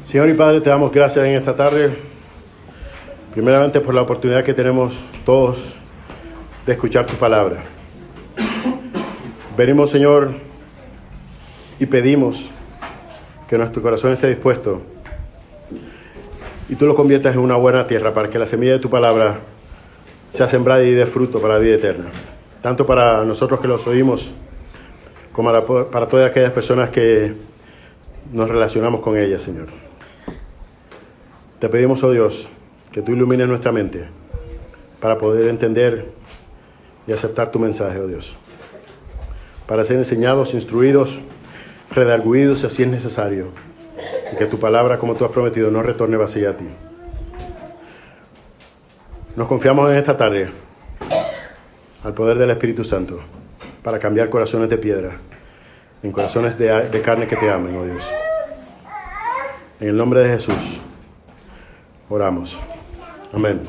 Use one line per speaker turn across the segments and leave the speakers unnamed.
Señor y Padre, te damos gracias en esta tarde, primeramente por la oportunidad que tenemos todos de escuchar tu palabra. Venimos, Señor, y pedimos que nuestro corazón esté dispuesto y tú lo conviertas en una buena tierra para que la semilla de tu palabra sea sembrada y dé fruto para la vida eterna, tanto para nosotros que los oímos como para todas aquellas personas que nos relacionamos con ellas, Señor. Te pedimos, oh Dios, que tú ilumines nuestra mente para poder entender y aceptar tu mensaje, oh Dios, para ser enseñados, instruidos, redarguidos si así es necesario, y que tu palabra, como tú has prometido, no retorne vacía a ti. Nos confiamos en esta tarde al poder del Espíritu Santo para cambiar corazones de piedra en corazones de carne que te amen, oh Dios. En el nombre de Jesús oramos. Amén.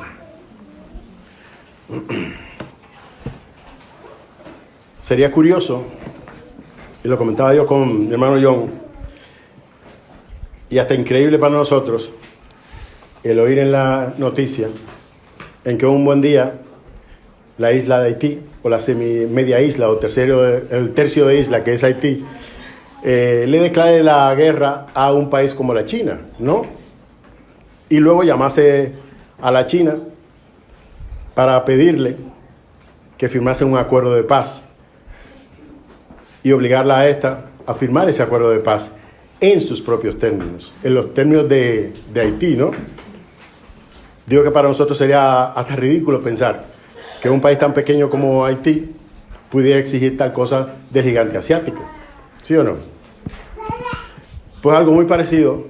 Sería curioso, y lo comentaba yo con mi hermano John, y hasta increíble para nosotros, el oír en la noticia en que un buen día la isla de Haití, o la semi-media isla, o el tercio de isla, que es Haití, le declare la guerra a un país como la China, ¿no? Y luego llamase a la China para pedirle que firmase un acuerdo de paz y obligarla a esta a firmar ese acuerdo de paz en sus propios términos, en los términos de Haití, ¿no? Digo que para nosotros sería hasta ridículo pensar que un país tan pequeño como Haití pudiera exigir tal cosa del gigante asiático, ¿sí o no? Pues algo muy parecido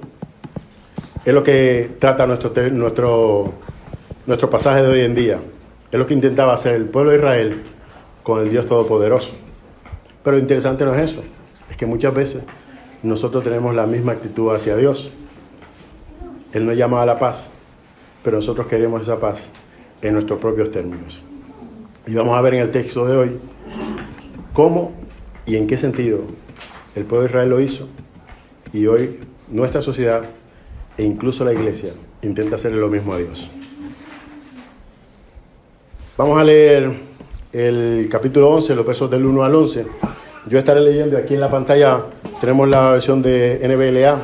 es lo que trata nuestro pasaje de hoy en día. Es lo que intentaba hacer el pueblo de Israel con el Dios Todopoderoso. Pero lo interesante no es eso, es que muchas veces nosotros tenemos la misma actitud hacia Dios. Él nos llama a la paz, pero nosotros queremos esa paz en nuestros propios términos. Y vamos a ver en el texto de hoy cómo y en qué sentido el pueblo de Israel lo hizo, y hoy nuestra sociedad e incluso la iglesia intenta hacerle lo mismo a Dios. Vamos a leer el capítulo 11, los versos del 1 al 11. Yo estaré leyendo, aquí en la pantalla tenemos la versión de NBLA,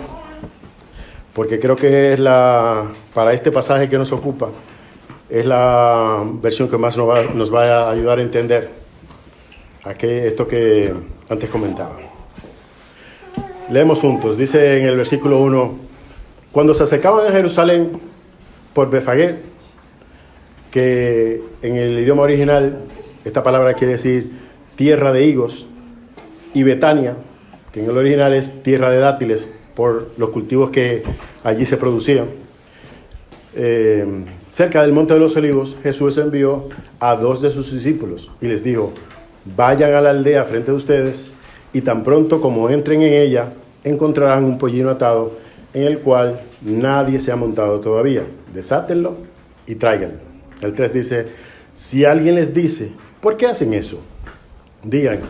porque creo que es para este pasaje que nos ocupa, es la versión que más nos va a ayudar a entender esto que antes comentaba. Leemos juntos. Dice en el versículo 1: cuando se acercaban a Jerusalén por Befagé, que en el idioma original esta palabra quiere decir tierra de higos, y Betania, que en el original es tierra de dátiles, por los cultivos que allí se producían. Cerca del Monte de los Olivos, Jesús envió a 2 de sus discípulos y les dijo: vayan a la aldea frente de ustedes, y tan pronto como entren en ella, encontrarán un pollino atado en el cual nadie se ha montado todavía. Desátenlo y tráiganlo. El 3 dice: si alguien les dice, ¿por qué hacen eso?, digan: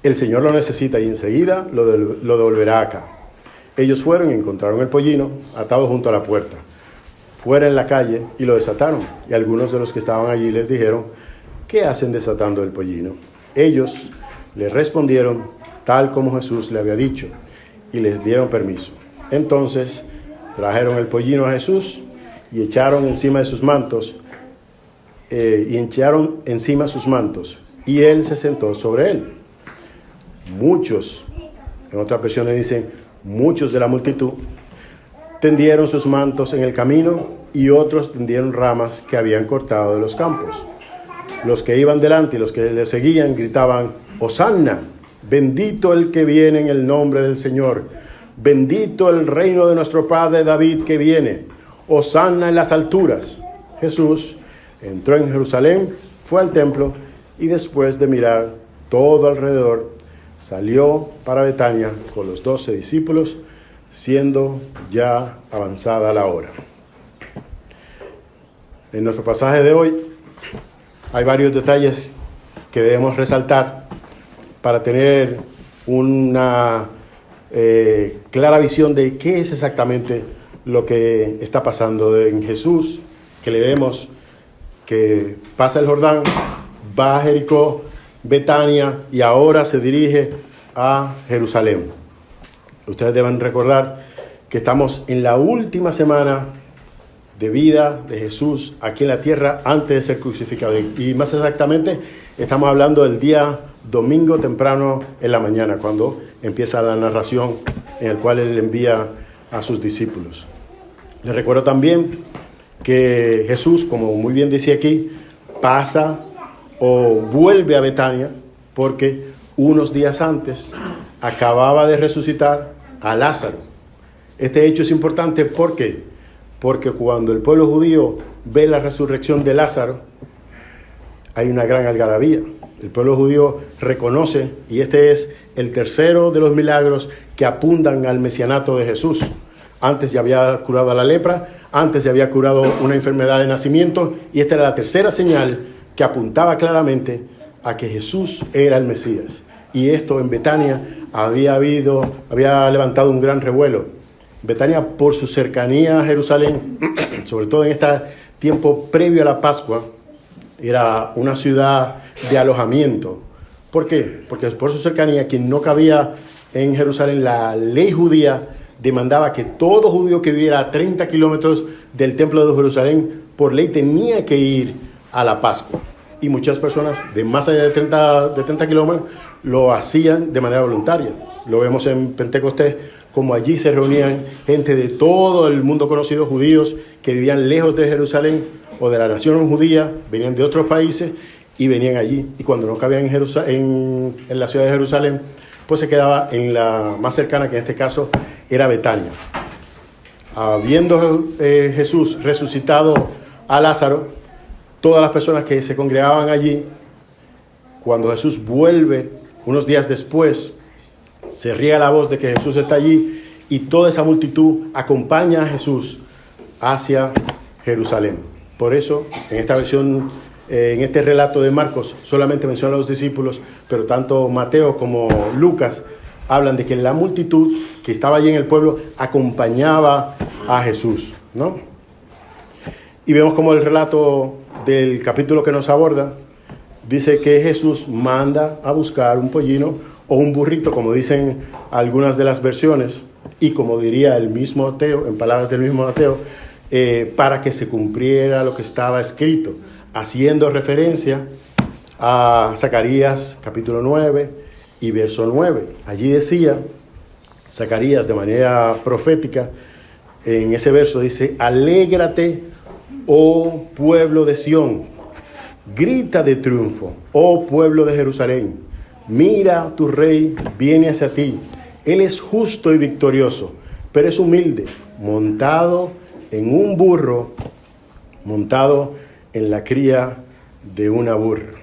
el Señor lo necesita y enseguida lo devolverá acá. Ellos fueron y encontraron el pollino atado junto a la puerta, fuera en la calle, y lo desataron. Y algunos de los que estaban allí les dijeron: ¿qué hacen desatando el pollino? Ellos le respondieron tal como Jesús le había dicho, y les dieron permiso. Entonces trajeron el pollino a Jesús y echaron encima sus mantos, y él se sentó sobre él. Muchos, en otras versiones dicen, muchos de la multitud tendieron sus mantos en el camino, y otros tendieron ramas que habían cortado de los campos. Los que iban delante y los que le seguían gritaban: Hosanna, bendito el que viene en el nombre del Señor, bendito el reino de nuestro padre David que viene, Hosanna en las alturas. Jesús entró en Jerusalén, fue al templo, y después de mirar todo alrededor, salió para Betania con los 12 discípulos, siendo ya avanzada la hora. En nuestro pasaje de hoy hay varios detalles que debemos resaltar para tener una clara visión de qué es exactamente lo que está pasando en Jesús, que le vemos que pasa el Jordán, va a Jericó, Betania y ahora se dirige a Jerusalén. Ustedes deben recordar que estamos en la última semana de vida de Jesús aquí en la tierra antes de ser crucificado. Y más exactamente, estamos hablando del día domingo temprano en la mañana, cuando empieza la narración en el cual Él envía a sus discípulos. Les recuerdo también que Jesús, como muy bien decía aquí, pasa o vuelve a Betania porque unos días antes acababa de resucitar a Lázaro. Este hecho es importante, ¿por qué? Porque cuando el pueblo judío ve la resurrección de Lázaro, hay una gran algarabía. El pueblo judío reconoce, y este es el tercero de los milagros que apuntan al mesianato de Jesús. Antes ya había curado a la lepra, antes ya había curado una enfermedad de nacimiento, y esta era la tercera señal que apuntaba claramente a que Jesús era el Mesías. Y esto en Betania había levantado un gran revuelo. Betania, por su cercanía a Jerusalén, sobre todo en este tiempo previo a la Pascua, era una ciudad de alojamiento. ¿Por qué? Porque por su cercanía, quien no cabía en Jerusalén, la ley judía demandaba que todo judío que viviera a 30 kilómetros del templo de Jerusalén, por ley tenía que ir a la Pascua. Y muchas personas de más allá de 30 kilómetros lo hacían de manera voluntaria. Lo vemos en Pentecostés, como allí se reunían gente de todo el mundo conocido, judíos que vivían lejos de Jerusalén o de la nación judía, venían de otros países y venían allí. Y cuando no cabían en la ciudad de Jerusalén, pues se quedaba en la más cercana, que en este caso era Betania. Habiendo Jesús resucitado a Lázaro, todas las personas que se congregaban allí, cuando Jesús vuelve unos días después, se riega la voz de que Jesús está allí y toda esa multitud acompaña a Jesús hacia Jerusalén. Por eso, en esta versión, en este relato de Marcos, solamente menciona a los discípulos, pero tanto Mateo como Lucas hablan de que la multitud que estaba allí en el pueblo acompañaba a Jesús, ¿no? Y vemos como el relato del capítulo que nos aborda dice que Jesús manda a buscar un pollino o un burrito, como dicen algunas de las versiones, y como diría el mismo Mateo, en palabras del mismo Mateo, para que se cumpliera lo que estaba escrito, haciendo referencia a Zacarías capítulo 9 y verso 9. Allí decía Zacarías de manera profética, en ese verso dice: alégrate, oh pueblo de Sión, grita de triunfo, oh pueblo de Jerusalén. Mira, tu rey viene hacia ti. Él es justo y victorioso, pero es humilde, montado en un burro, montado en la cría de una burra.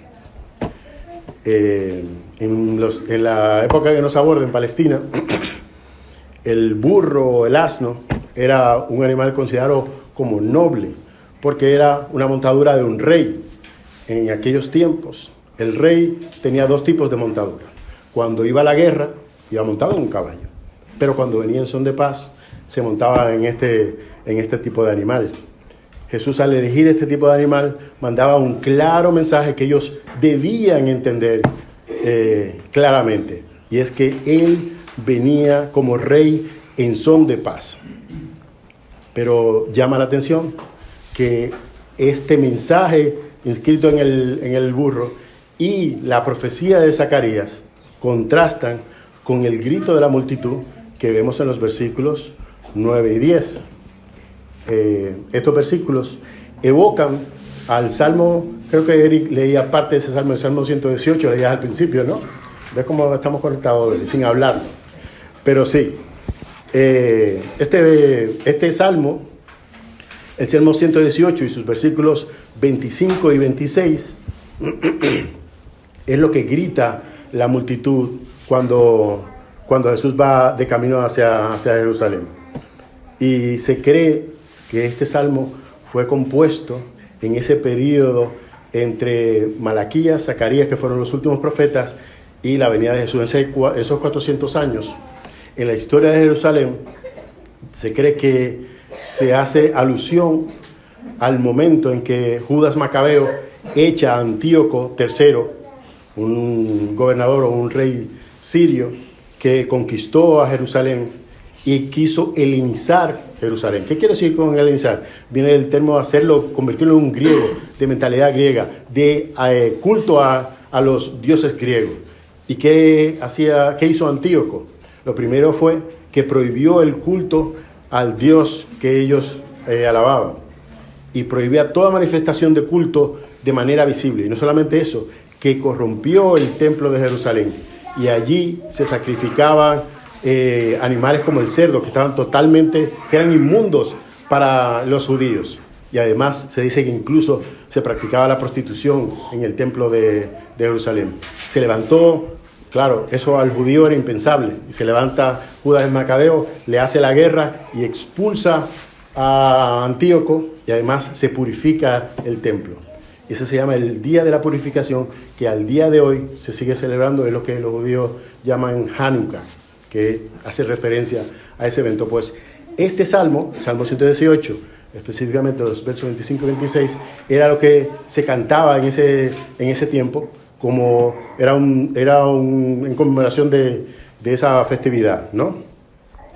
En la época que nos aborda en Palestina, el burro o el asno era un animal considerado como noble, porque era una montadura de un rey. En aquellos tiempos, el rey tenía dos tipos de montadura. Cuando iba a la guerra, iba montado en un caballo, pero cuando venía en son de paz, se montaba en este tipo de animal. Jesús, al elegir este tipo de animal, mandaba un claro mensaje que ellos debían entender claramente, y es que Él venía como rey en son de paz. Pero llama la atención que este mensaje inscrito en el burro y la profecía de Zacarías contrastan con el grito de la multitud que vemos en los versículos 9 y 10. Estos versículos evocan al Salmo, creo que Eric leía parte de ese Salmo, el Salmo 118, leías al principio, ¿no? ¿Ves cómo estamos conectados sin hablarlo? Pero sí, este Salmo, el Salmo 118 y sus versículos 25 y 26, es lo que grita la multitud cuando Jesús va de camino hacia Jerusalén. Y se cree que este salmo fue compuesto en ese periodo entre Malaquías, Zacarías, que fueron los últimos profetas, y la venida de Jesús. En esos 400 años, en la historia de Jerusalén, se cree que se hace alusión al momento en que Judas Macabeo echa a Antíoco III, un gobernador o un rey sirio que conquistó a Jerusalén y quiso helenizar Jerusalén. ¿Qué quiere decir con helenizar? Viene del término hacerlo, convertirlo en un griego, de mentalidad griega, de culto a los dioses griegos. ¿Y qué hizo Antíoco? Lo primero fue que prohibió el culto al dios que ellos alababan y prohibía toda manifestación de culto de manera visible. Y no solamente eso, que corrompió el templo de Jerusalén y allí se sacrificaban animales como el cerdo, que eran inmundos para los judíos. Y además se dice que incluso se practicaba la prostitución en el templo de Jerusalén. Se levantó, claro, eso al judío era impensable, y se levanta Judas el Macabeo, le hace la guerra y expulsa a Antíoco, y además se purifica el templo. Ese se llama el Día de la Purificación, que al día de hoy se sigue celebrando, es lo que los judíos llaman Hanukkah, que hace referencia a ese evento. Pues este Salmo 118, específicamente los versos 25 y 26, era lo que se cantaba en ese tiempo, como en conmemoración de esa festividad, ¿no?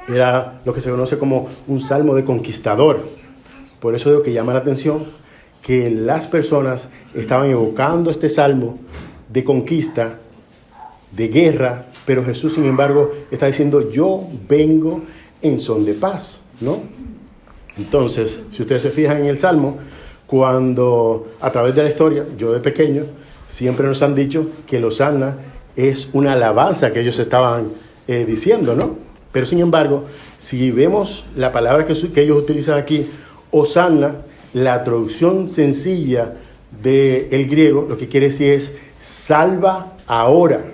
Era lo que se conoce como un salmo de conquistador. Por eso digo que llama la atención que las personas estaban evocando este salmo de conquista, de guerra, pero Jesús, sin embargo, está diciendo: yo vengo en son de paz, ¿no? Entonces, si ustedes se fijan en el salmo, cuando a través de la historia, yo de pequeño, siempre nos han dicho que el Hosanna es una alabanza que ellos estaban diciendo, ¿no? Pero sin embargo, si vemos la palabra que ellos utilizan aquí, Hosanna, la traducción sencilla del griego, lo que quiere decir es salva ahora.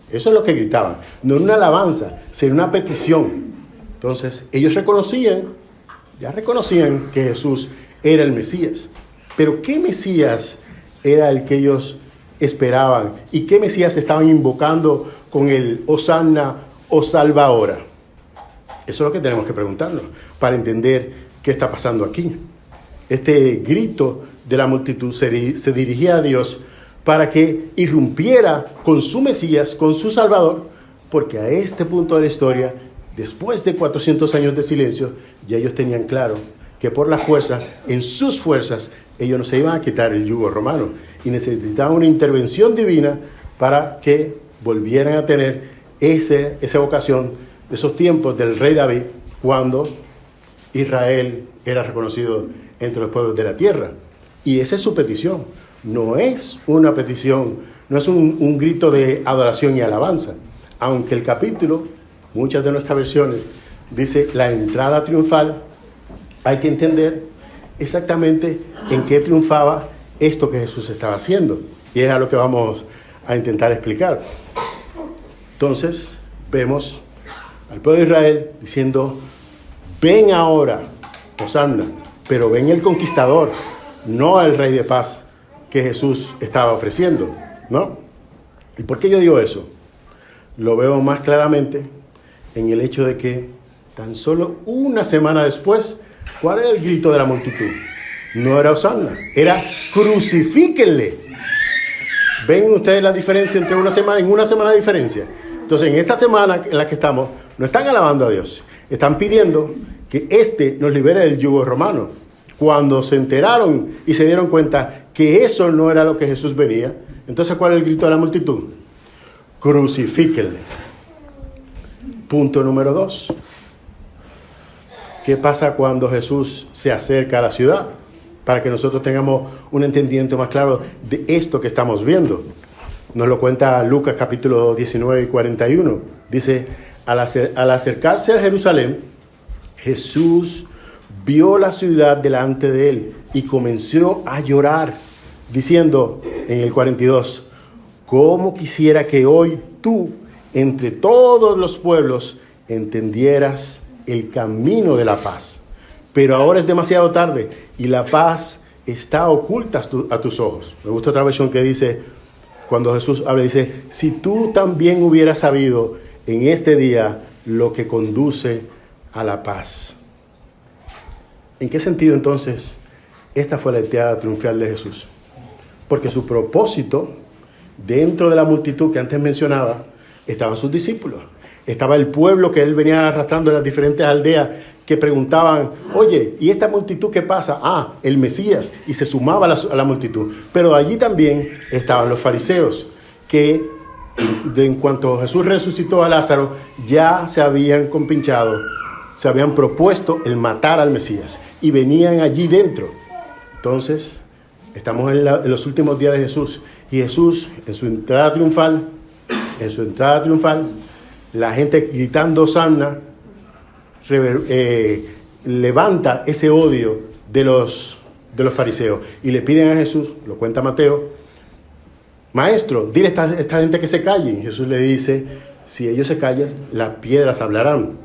Eso es lo que gritaban. No era una alabanza, sino una petición. Entonces, ellos ya reconocían que Jesús era el Mesías. Pero ¿qué Mesías era el que ellos esperaban? ¿Y qué Mesías estaban invocando con el Hosanna o salva ahora? Eso es lo que tenemos que preguntarnos para entender qué está pasando aquí. Este grito de la multitud se dirigía a Dios para que irrumpiera con su Mesías, con su Salvador, porque a este punto de la historia, después de 400 años de silencio, ya ellos tenían claro que por la fuerza, en sus fuerzas, ellos no se iban a quitar el yugo romano y necesitaban una intervención divina para que volvieran a tener esa vocación de esos tiempos del rey David, cuando Israel era reconocido entre los pueblos de la tierra. Y esa es su petición. No es una petición, no es un grito de adoración y alabanza. Aunque el capítulo, muchas de nuestras versiones, dice la entrada triunfal, hay que entender exactamente en qué triunfaba esto que Jesús estaba haciendo. Y es a lo que vamos a intentar explicar. Entonces, vemos al pueblo de Israel diciendo: ven ahora, Hosanna, pero ven el conquistador, no al rey de paz que Jesús estaba ofreciendo, ¿no? ¿Y por qué yo digo eso? Lo veo más claramente en el hecho de que tan solo una semana después, ¿cuál era el grito de la multitud? No era Hosanna, era crucifíquenle. ¿Ven ustedes la diferencia entre una semana de diferencia? Entonces, en esta semana en la que estamos, no están alabando a Dios, están pidiendo que nos libere del yugo romano. Cuando se enteraron y se dieron cuenta que eso no era lo que Jesús venía, entonces, ¿cuál es el grito de la multitud? Crucifíquenle. Punto número 2. ¿Qué pasa cuando Jesús se acerca a la ciudad? Para que nosotros tengamos un entendimiento más claro de esto que estamos viendo. Nos lo cuenta Lucas capítulo 19 y 41. Dice: al acercarse a Jerusalén, Jesús vio la ciudad delante de él y comenzó a llorar, diciendo en el 42, ¿cómo quisiera que hoy tú, entre todos los pueblos, entendieras el camino de la paz? Pero ahora es demasiado tarde y la paz está oculta a tus ojos. Me gusta otra versión que dice, cuando Jesús habla, dice: si tú también hubieras sabido en este día lo que conduce a la paz. ¿En qué sentido entonces esta fue la entrada triunfal de Jesús? Porque su propósito, dentro de la multitud que antes mencionaba, estaban sus discípulos. Estaba el pueblo que él venía arrastrando en las diferentes aldeas que preguntaban, oye, ¿y esta multitud qué pasa? Ah, el Mesías, y se sumaba a la multitud. Pero allí también estaban los fariseos, que en cuanto Jesús resucitó a Lázaro, ya se habían compinchado, se habían propuesto el matar al Mesías, y venían allí dentro. Entonces, estamos en los últimos días de Jesús, y Jesús, en su entrada triunfal, la gente gritando Hosanna, levanta ese odio de los fariseos y le piden a Jesús, lo cuenta Mateo, maestro, dile a esta gente que se callen. Jesús le dice, si ellos se callan, las piedras hablarán.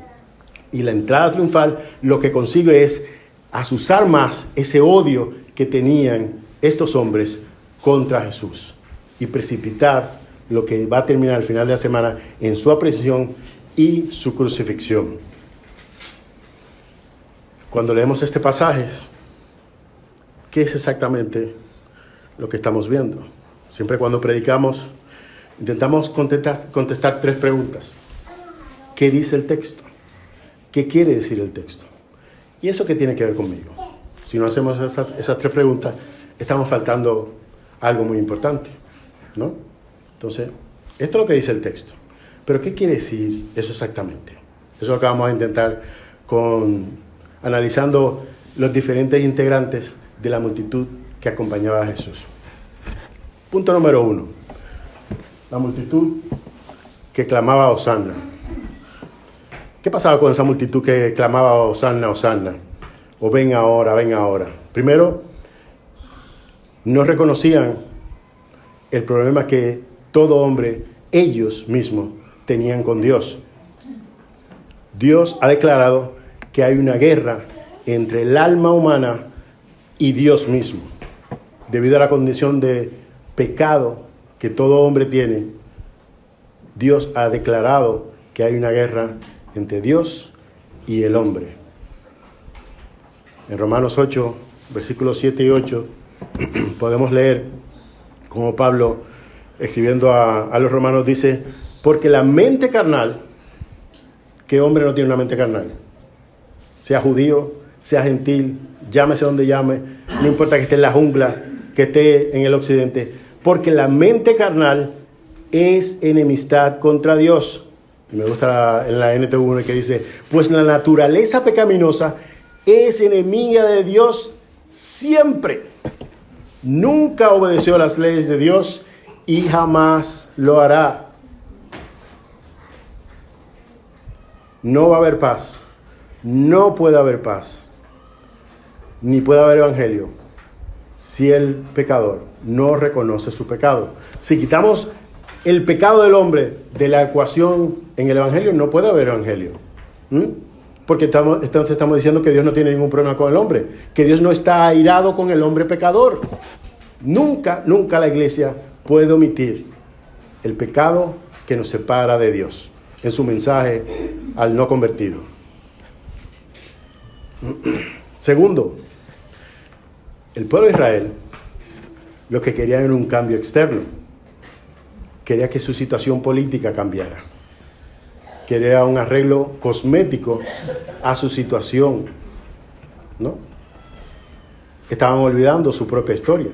Y la entrada triunfal lo que consigue es azuzar más ese odio que tenían estos hombres contra Jesús y precipitar lo que va a terminar al final de la semana en su apreciación y su crucifixión. Cuando leemos este pasaje, ¿qué es exactamente lo que estamos viendo? Siempre cuando predicamos, intentamos contestar 3 preguntas. ¿Qué dice el texto? ¿Qué quiere decir el texto? ¿Y eso qué tiene que ver conmigo? Si no hacemos esas 3 preguntas, estamos faltando algo muy importante, ¿no? Entonces, esto es lo que dice el texto. Pero ¿qué quiere decir eso exactamente? Eso es lo que vamos a intentar analizando los diferentes integrantes de la multitud que acompañaba a Jesús. Punto número 1. La multitud que clamaba Hosanna. ¿Qué pasaba con esa multitud que clamaba Hosanna, Hosanna? O ven ahora, ven ahora. Primero, no reconocían el problema que todo hombre, ellos mismos, tenían con Dios. Dios ha declarado que hay una guerra entre el alma humana y Dios mismo. Debido a la condición de pecado que todo hombre tiene, Dios ha declarado que hay una guerra entre Dios y el hombre. En Romanos 8, versículos 7 y 8, podemos leer como Pablo, escribiendo a los romanos, dice, porque la mente carnal, ¿qué hombre no tiene una mente carnal? Sea judío, sea gentil, llámese donde llame, no importa que esté en la jungla, que esté en el occidente, porque la mente carnal es enemistad contra Dios. Y me gusta en la NT1 que dice, pues la naturaleza pecaminosa es enemiga de Dios siempre. Nunca obedeció las leyes de Dios y jamás lo hará. No va a haber paz. No puede haber paz. Ni puede haber evangelio si el pecador no reconoce su pecado. Si quitamos el pecado del hombre de la ecuación en el evangelio, no puede haber evangelio. Porque entonces estamos diciendo que Dios no tiene ningún problema con el hombre, que Dios no está airado con el hombre pecador. Nunca la iglesia puede omitir el pecado que nos separa de Dios en su mensaje al no convertido. Segundo, el pueblo de Israel lo que quería era un cambio externo. Quería que su situación política cambiara. Quería un arreglo cosmético a su situación, ¿no? Estaban olvidando su propia historia.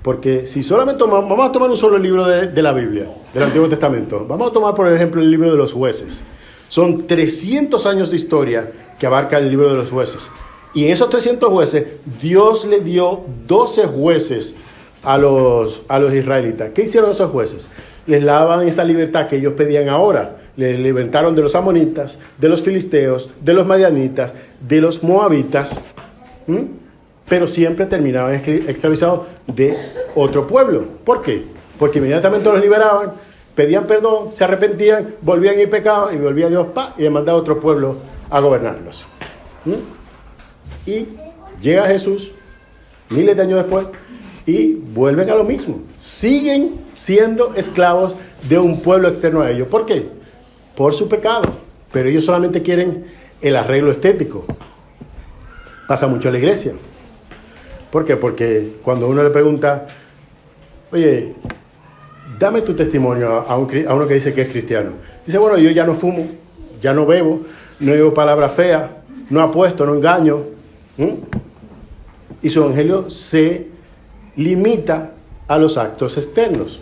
Porque si solamente vamos a tomar un solo libro de la Biblia, del Antiguo Testamento. Vamos a tomar, por ejemplo, el libro de los jueces. Son 300 años de historia que abarca el libro de los jueces. Y en esos 300 jueces, Dios le dio 12 jueces a los israelitas. ¿Qué hicieron esos jueces? Les daban esa libertad que ellos pedían ahora. Les liberaron de los amonitas, de los filisteos, de los madianitas, de los moabitas. Pero siempre terminaban esclavizados de otro pueblo. ¿Por qué? Porque inmediatamente los liberaban, pedían perdón, se arrepentían, volvían y pecaban, y volvía Dios y les mandaba a otro pueblo a gobernarlos. Y llega Jesús, miles de años después, y vuelven a lo mismo. Siguen siendo esclavos de un pueblo externo a ellos. ¿Por qué? Por su pecado. Pero ellos solamente quieren el arreglo estético. Pasa mucho en la iglesia. ¿Por qué? Porque cuando uno le pregunta, oye, dame tu testimonio a uno que dice que es cristiano. Dice, bueno, yo ya no fumo, ya no bebo, no digo palabras feas, no apuesto, no engaño. Y su evangelio se limita a los actos externos.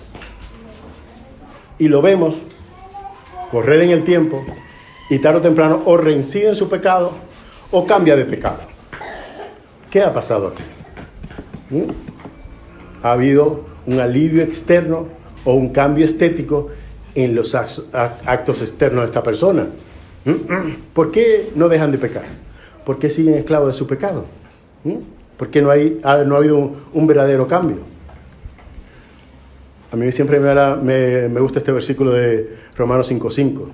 Y lo vemos correr en el tiempo y tarde o temprano o reincide en su pecado o cambia de pecado. ¿Qué ha pasado aquí? ¿Ha habido un alivio externo o un cambio estético en los actos externos de esta persona? ¿Por qué no dejan de pecar? ¿Por qué siguen esclavos de su pecado? ¿Por qué no ha habido un verdadero cambio? A mí siempre me gusta este versículo de Romanos 5:5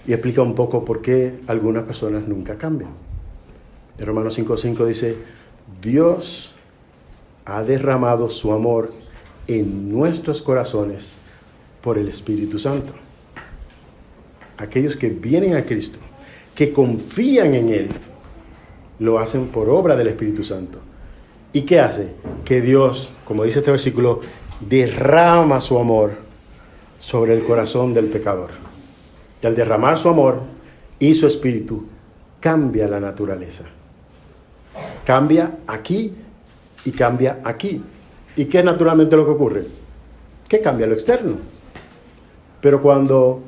y explica un poco por qué algunas personas nunca cambian. En Romanos 5:5 dice, Dios ha derramado su amor en nuestros corazones por el Espíritu Santo. Aquellos que vienen a Cristo, que confían en Él, lo hacen por obra del Espíritu Santo. ¿Y qué hace? Que Dios, como dice este versículo, derrama su amor sobre el corazón del pecador. Y al derramar su amor y su espíritu, cambia la naturaleza. Cambia aquí y cambia aquí. ¿Y qué es naturalmente lo que ocurre? Que cambia lo externo. Pero cuando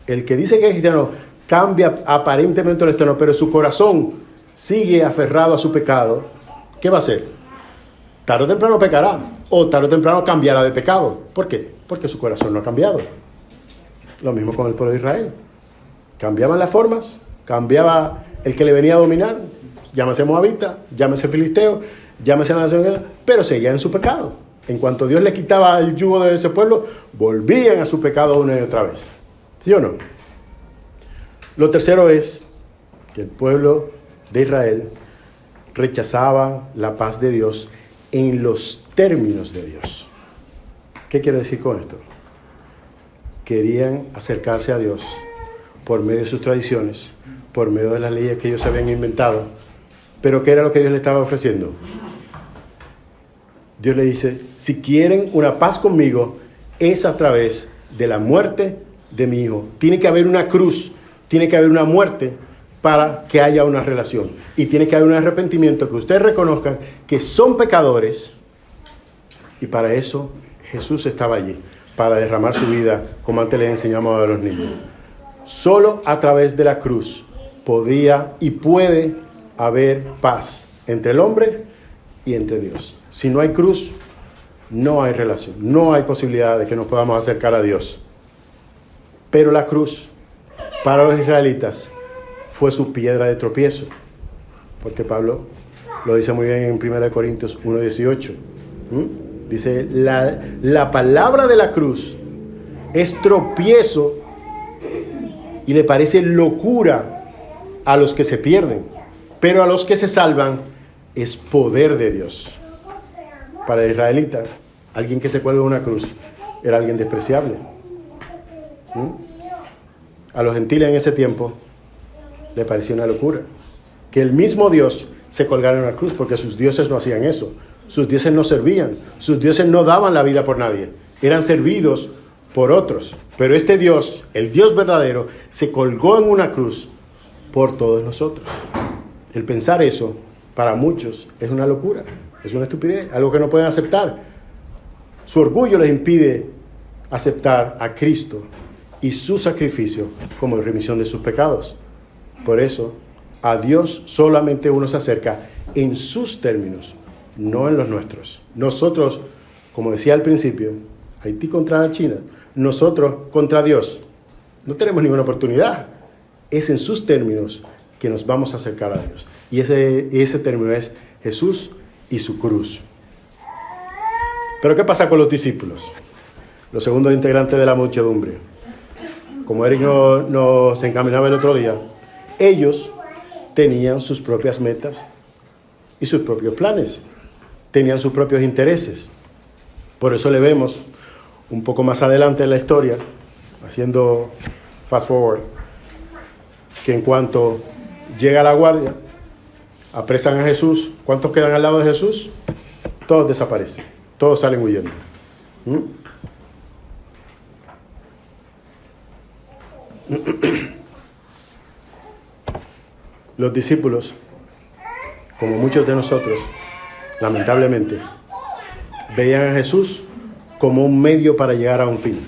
el que dice que es cristiano cambia aparentemente lo externo, pero su corazón sigue aferrado a su pecado, ¿qué va a hacer? Tarde o temprano pecará, o tarde o temprano cambiará de pecado. ¿Por qué? Porque su corazón no ha cambiado. Lo mismo con el pueblo de Israel. Cambiaban las formas, cambiaba el que le venía a dominar, llámese moabita, llámese filisteo, llámese la nación, pero seguían en su pecado. En cuanto Dios le quitaba el yugo de ese pueblo, volvían a su pecado una y otra vez. ¿Sí o no? Lo tercero es que el pueblo de Israel rechazaba la paz de Dios en los términos de Dios. ¿Qué quiero decir con esto? Querían acercarse a Dios por medio de sus tradiciones, por medio de las leyes que ellos habían inventado. Pero ¿qué era lo que Dios le estaba ofreciendo? Dios le dice, si quieren una paz conmigo, es a través de la muerte de mi hijo. Tiene que haber una cruz, tiene que haber una muerte para que haya una relación. Y tiene que haber un arrepentimiento, que ustedes reconozcan que son pecadores. Y para eso Jesús estaba allí, para derramar su vida, como antes les enseñamos a los niños. Solo a través de la cruz podía y puede haber paz entre el hombre y entre Dios. Si no hay cruz, no hay relación, no hay posibilidad de que nos podamos acercar a Dios. Pero la cruz, para los israelitas, fue su piedra de tropiezo, porque Pablo lo dice muy bien en 1 Corintios 1:18. Dice, la palabra de la cruz es tropiezo y le parece locura a los que se pierden, pero a los que se salvan es poder de Dios. Para el israelita, alguien que se cuelga en una cruz era alguien despreciable. A los gentiles en ese tiempo le parecía una locura que el mismo Dios se colgara en una cruz, porque sus dioses no hacían eso. Sus dioses no servían, sus dioses no daban la vida por nadie, eran servidos por otros. Pero este Dios, el Dios verdadero, se colgó en una cruz por todos nosotros. El pensar eso, para muchos, es una locura, es una estupidez, algo que no pueden aceptar. Su orgullo les impide aceptar a Cristo y su sacrificio como remisión de sus pecados. Por eso, a Dios solamente uno se acerca en sus términos, no en los nuestros. Nosotros, como decía al principio, Haití contra China, nosotros contra Dios, no tenemos ninguna oportunidad. Es en sus términos que nos vamos a acercar a Dios. Y ese término es Jesús y su cruz. Pero ¿qué pasa con los discípulos? Los segundos integrantes de la muchedumbre. Como Eric nos encaminaba el otro día, ellos tenían sus propias metas y sus propios planes. Tenían sus propios intereses. Por eso le vemos un poco más adelante en la historia, haciendo fast forward, que en cuanto llega la guardia, apresan a Jesús. ¿Cuántos quedan al lado de Jesús? Todos desaparecen, todos salen huyendo. Los discípulos, como muchos de nosotros, lamentablemente, veían a Jesús como un medio para llegar a un fin.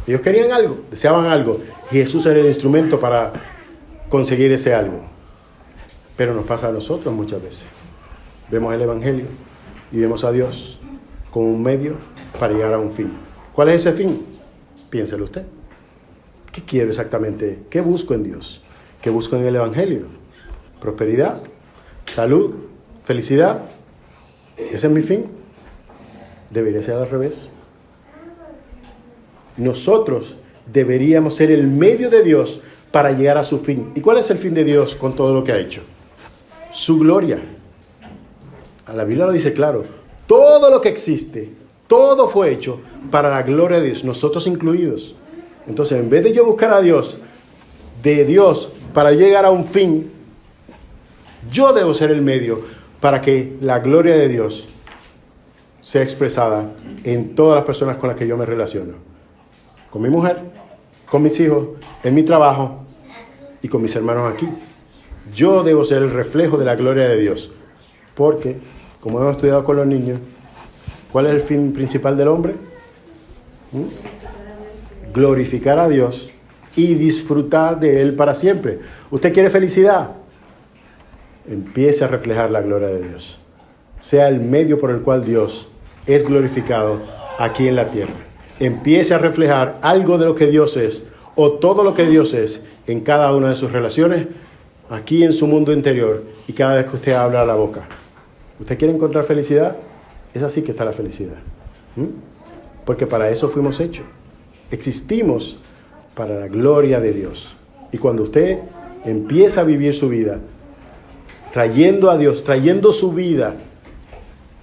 Ellos querían algo, deseaban algo, y Jesús era el instrumento para conseguir ese algo. Pero nos pasa a nosotros muchas veces. Vemos el Evangelio y vemos a Dios como un medio para llegar a un fin. ¿Cuál es ese fin? Piénselo usted. ¿Qué quiero exactamente? ¿Qué busco en Dios? ¿Qué busco en el Evangelio? Prosperidad, salud, felicidad. ¿Ese es mi fin? Debería ser al revés. Nosotros deberíamos ser el medio de Dios para llegar a su fin. ¿Y cuál es el fin de Dios con todo lo que ha hecho? Su gloria. La Biblia lo dice claro. Todo lo que existe, todo fue hecho para la gloria de Dios, nosotros incluidos. Entonces, en vez de yo buscar a Dios, de Dios, para llegar a un fin, yo debo ser el medio para que la gloria de Dios sea expresada en todas las personas con las que yo me relaciono. Con mi mujer, con mis hijos, en mi trabajo y con mis hermanos aquí. Yo debo ser el reflejo de la gloria de Dios. Porque, como hemos estudiado con los niños, ¿cuál es el fin principal del hombre? Glorificar a Dios y disfrutar de Él para siempre. ¿Usted quiere felicidad? Empiece a reflejar la gloria de Dios. Sea el medio por el cual Dios es glorificado aquí en la tierra. Empiece a reflejar algo de lo que Dios es, o todo lo que Dios es, en cada una de sus relaciones, aquí en su mundo interior, y cada vez que usted habla a la boca. ¿Usted quiere encontrar felicidad? Es así que está la felicidad. Porque para eso fuimos hechos. Existimos para la gloria de Dios. Y cuando usted empieza a vivir su vida, trayendo a Dios, trayendo su vida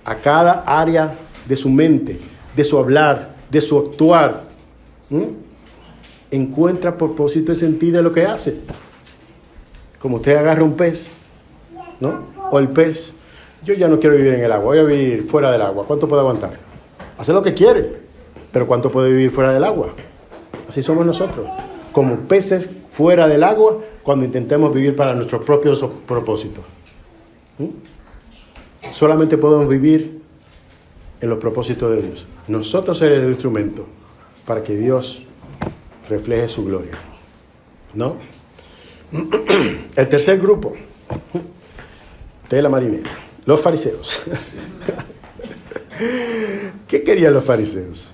a cada área de su mente, de su hablar, de su actuar, encuentra propósito y sentido de lo que hace. Como usted agarra un pez, ¿no? O el pez, yo ya no quiero vivir en el agua, voy a vivir fuera del agua. ¿Cuánto puede aguantar? Hace lo que quiere, pero ¿cuánto puede vivir fuera del agua? Así somos nosotros, como peces fuera del agua cuando intentemos vivir para nuestros propios propósitos. Solamente podemos vivir en los propósitos de Dios. Nosotros ser el instrumento para que Dios refleje su gloria, ¿no? El tercer grupo, tela marinera, los fariseos. ¿Qué querían los fariseos?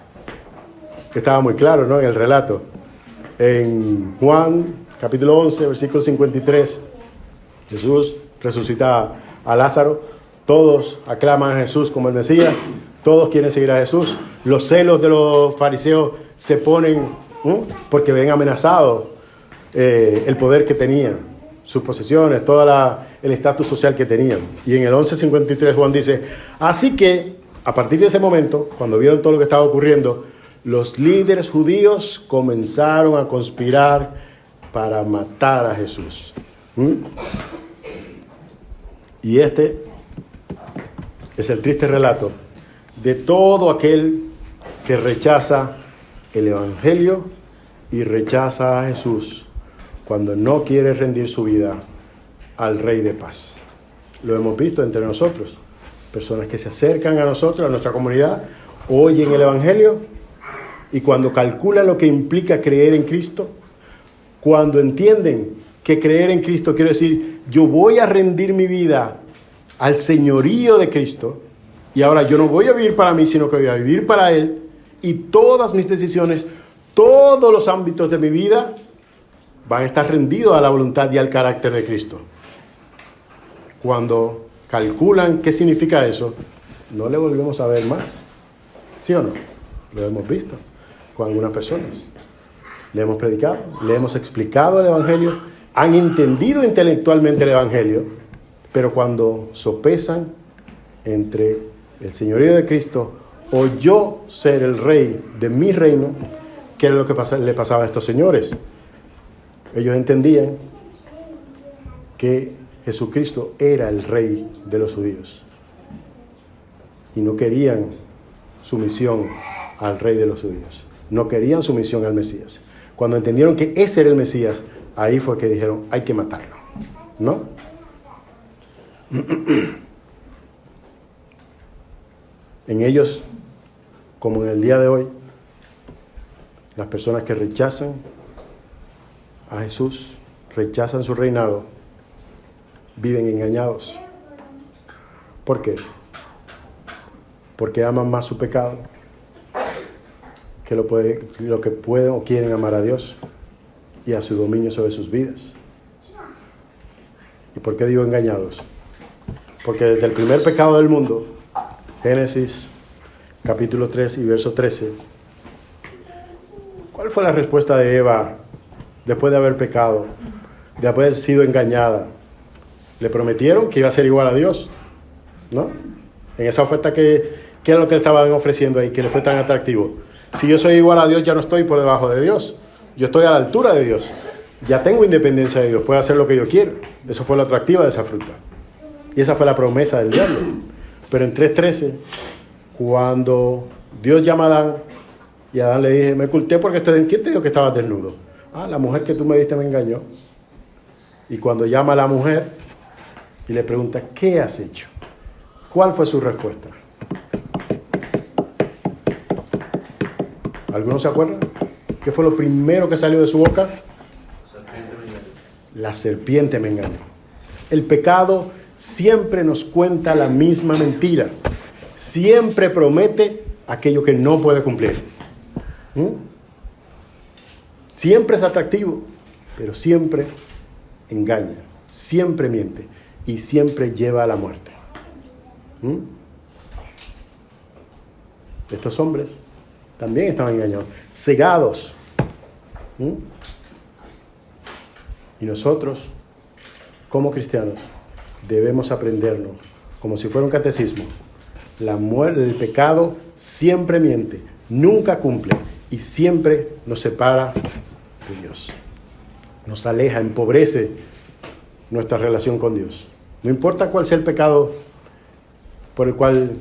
Estaba muy claro, ¿no? En el relato. En Juan, capítulo 11, versículo 53, Jesús resucita a Lázaro. Todos aclaman a Jesús como el Mesías. Todos quieren seguir a Jesús. Los celos de los fariseos se ponen porque ven amenazado el poder que tenían, sus posesiones, todo el estatus social que tenían. Y en el 11:53 Juan dice, así que a partir de ese momento, cuando vieron todo lo que estaba ocurriendo, los líderes judíos comenzaron a conspirar para matar a Jesús. Y este es el triste relato de todo aquel que rechaza el Evangelio y rechaza a Jesús cuando no quiere rendir su vida al Rey de Paz. Lo hemos visto entre nosotros. Personas que se acercan a nosotros, a nuestra comunidad, oyen el Evangelio y cuando calculan lo que implica creer en Cristo, cuando entienden que creer en Cristo quiere decir yo voy a rendir mi vida al señorío de Cristo y ahora yo no voy a vivir para mí, sino que voy a vivir para Él y todas mis decisiones, todos los ámbitos de mi vida van a estar rendidos a la voluntad y al carácter de Cristo. Cuando calculan qué significa eso, no le volvemos a ver más. ¿Sí o no? Lo hemos visto con algunas personas. Le hemos predicado, le hemos explicado el Evangelio, han entendido intelectualmente el Evangelio, pero cuando sopesan entre el señorío de Cristo o yo ser el rey de mi reino, ¿qué era lo que le pasaba a estos señores? Ellos entendían que Jesucristo era el rey de los judíos. Y no querían sumisión al rey de los judíos. No querían sumisión al Mesías. Cuando entendieron que ese era el Mesías, ahí fue que dijeron, hay que matarlo. ¿No? En ellos, como en el día de hoy, las personas que rechazan a Jesús, rechazan su reinado, viven engañados. ¿Por qué? Porque aman más su pecado que lo que pueden o quieren amar a Dios y a su dominio sobre sus vidas. ¿Y por qué digo engañados? Porque desde el primer pecado del mundo, Génesis capítulo 3 y verso 13, ¿cuál fue la respuesta de Eva después de haber pecado, de haber sido engañada? Le prometieron que iba a ser igual a Dios, ¿no? En esa oferta ¿qué era lo que le estaban ofreciendo ahí, que le fue tan atractivo? Si yo soy igual a Dios, ya no estoy por debajo de Dios. Yo estoy a la altura de Dios. Ya tengo independencia de Dios, puedo hacer lo que yo quiero. Eso fue lo atractivo de esa fruta. Y esa fue la promesa del diablo. Pero en 3:13, cuando Dios llama a Adán, y a Adán le dije, me oculté porque ¿quién te dijo que estabas desnudo? La mujer que tú me diste me engañó. Y cuando llama a la mujer y le pregunta, ¿qué has hecho? ¿Cuál fue su respuesta? ¿Algunos se acuerdan? ¿Qué fue lo primero que salió de su boca? La serpiente me engañó. El pecado siempre nos cuenta la misma mentira. Siempre promete aquello que no puede cumplir. Siempre es atractivo, pero siempre engaña, siempre miente y siempre lleva a la muerte. Estos hombres también estaban engañados, cegados. Y nosotros, como cristianos, debemos aprendernos, como si fuera un catecismo, el pecado siempre miente, nunca cumple y siempre nos separa de Dios. Nos aleja, empobrece nuestra relación con Dios. No importa cuál sea el pecado por el cual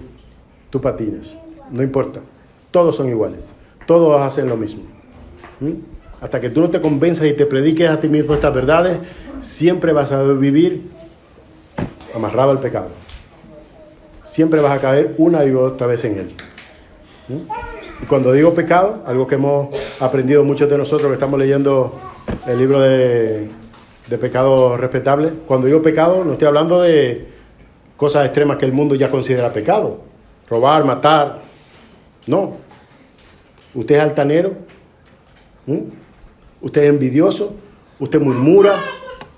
tú patines, no importa. Todos son iguales, todos hacen lo mismo. Hasta que tú no te convenzas y te prediques a ti mismo estas verdades, siempre vas a vivir amarrado al pecado. Siempre vas a caer una y otra vez en él. Y cuando digo pecado, algo que hemos aprendido muchos de nosotros que estamos leyendo el libro de Pecados Respetables, cuando digo pecado no estoy hablando de cosas extremas que el mundo ya considera pecado. Robar, matar. No. Usted es altanero. Usted es envidioso. Usted murmura.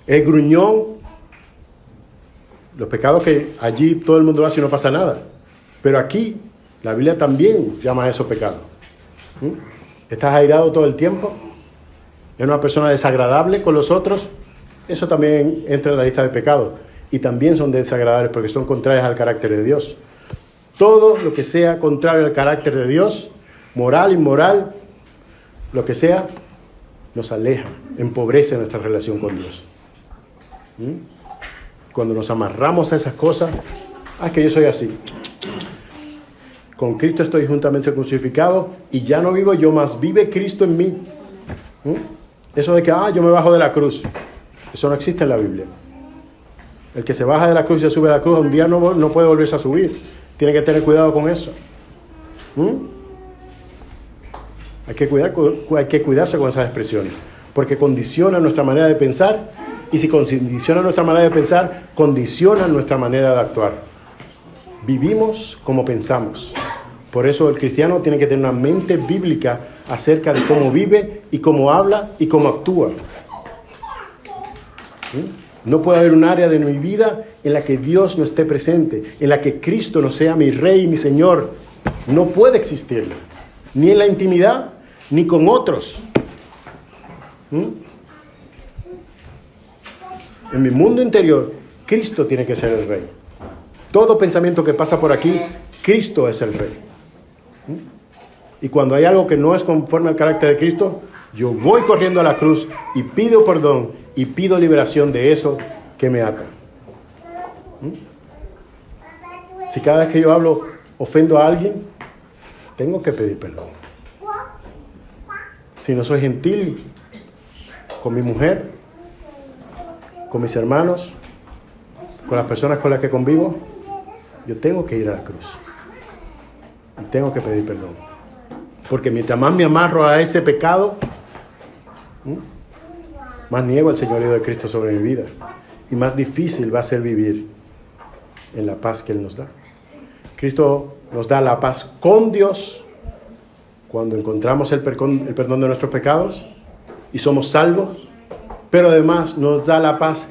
Es gruñón. Los pecados que allí todo el mundo hace y no pasa nada. Pero aquí la Biblia también llama a esos pecados. ¿Estás airado todo el tiempo? ¿Es una persona desagradable con los otros? Eso también entra en la lista de pecados. Y también son desagradables porque son contrarios al carácter de Dios. Todo lo que sea contrario al carácter de Dios, moral, inmoral, lo que sea, nos aleja, empobrece nuestra relación con Dios. Cuando nos amarramos a esas cosas, es que yo soy así. Con Cristo estoy juntamente crucificado y ya no vivo yo, más vive Cristo en mí. Eso de que, yo me bajo de la cruz, eso no existe en la Biblia. El que se baja de la cruz y se sube a la cruz, un día no puede volverse a subir. Tiene que tener cuidado con eso. Hay que cuidarse con esas expresiones, porque condiciona nuestra manera de pensar, y si condiciona nuestra manera de pensar, condiciona nuestra manera de actuar. Vivimos como pensamos. Por eso el cristiano tiene que tener una mente bíblica acerca de cómo vive y cómo habla y cómo actúa. No puede haber un área de mi vida en la que Dios no esté presente, en la que Cristo no sea mi Rey y mi Señor. No puede existir, ni en la intimidad, ni con otros. En mi mundo interior, Cristo tiene que ser el Rey. Todo pensamiento que pasa por aquí, Cristo es el Rey. Y cuando hay algo que no es conforme al carácter de Cristo, yo voy corriendo a la cruz y pido perdón y pido liberación de eso que me ata. Si cada vez que yo hablo ofendo a alguien, tengo que pedir perdón. Si no soy gentil con mi mujer, con mis hermanos, con las personas con las que convivo, yo tengo que ir a la cruz. Y tengo que pedir perdón. Porque mientras más me amarro a ese pecado, más niego el señorío de Cristo sobre mi vida. Y más difícil va a ser vivir en la paz que Él nos da. Cristo nos da la paz con Dios cuando encontramos el perdón de nuestros pecados y somos salvos, pero además nos da la paz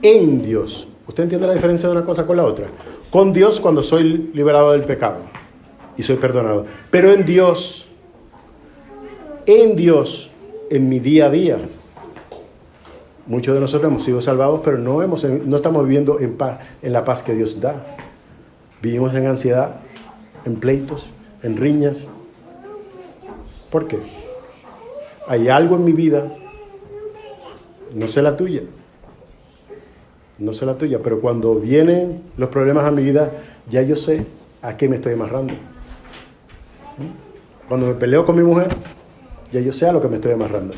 en Dios. ¿Usted entiende la diferencia de una cosa con la otra? Con Dios cuando soy liberado del pecado y soy perdonado, pero en Dios, en mi día a día. Muchos de nosotros hemos sido salvados, pero no estamos viviendo en paz, en la paz que Dios da. Vivimos en ansiedad, en pleitos, en riñas. ¿Por qué? Hay algo en mi vida, no sé la tuya, pero cuando vienen los problemas a mi vida, ya yo sé a qué me estoy amarrando. Cuando me peleo con mi mujer, ya yo sé a lo que me estoy amarrando.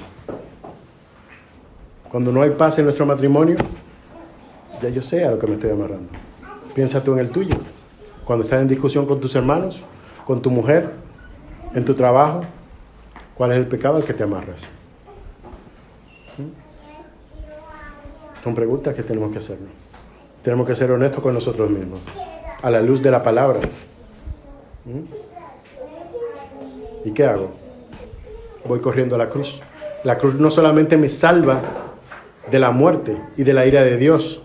Cuando no hay paz en nuestro matrimonio, ya yo sé a lo que me estoy amarrando. Piensa tú en el tuyo. Cuando estás en discusión con tus hermanos, con tu mujer, en tu trabajo, ¿cuál es el pecado al que te amarras? Son preguntas que tenemos que hacernos. Tenemos que ser honestos con nosotros mismos, a la luz de la palabra. ¿Y qué hago? Voy corriendo a la cruz. La cruz no solamente me salva de la muerte y de la ira de Dios,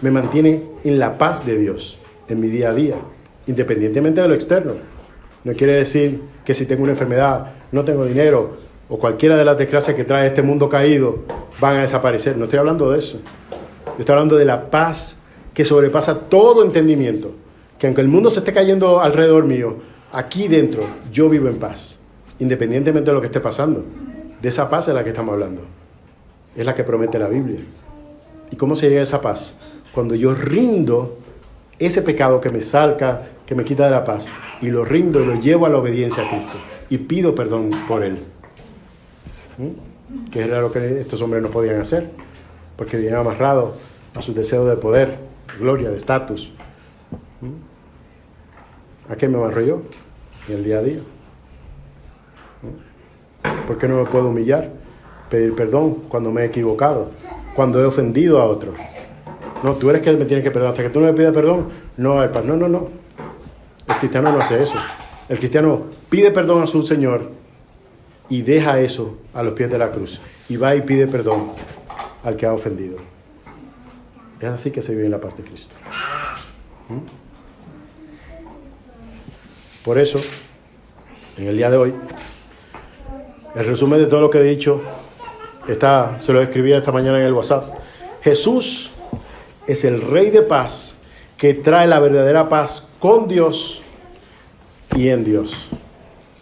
me mantiene en la paz de Dios, en mi día a día, independientemente de lo externo. No quiere decir que si tengo una enfermedad, no tengo dinero, o cualquiera de las desgracias que trae este mundo caído, van a desaparecer. No estoy hablando de eso. Yo estoy hablando de la paz que sobrepasa todo entendimiento. Que aunque el mundo se esté cayendo alrededor mío, aquí dentro yo vivo en paz, independientemente de lo que esté pasando. De esa paz es la que estamos hablando. Es la que promete la Biblia. ¿Y cómo se llega a esa paz? Cuando yo rindo ese pecado que me salca, que me quita de la paz, y lo rindo y lo llevo a la obediencia a Cristo, y pido perdón por Él. Que era lo que estos hombres no podían hacer, porque vivían amarrados a sus deseos de poder, gloria, de estatus. ¿A qué me amarro yo? En el día a día. ¿Por qué no me puedo humillar? Pedir perdón cuando me he equivocado, cuando he ofendido a otro. No, tú eres que Él me tiene que perdonar. Hasta que tú no me pidas perdón, no. El cristiano no hace eso. El cristiano pide perdón a su Señor y deja eso a los pies de la cruz. Y va y pide perdón al que ha ofendido. Es así que se vive en la paz de Cristo. Por eso, en el día de hoy, el resumen de todo lo que he dicho se lo escribí esta mañana en el WhatsApp. Jesús es el Rey de paz que trae la verdadera paz con Dios y en Dios.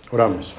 Oramos.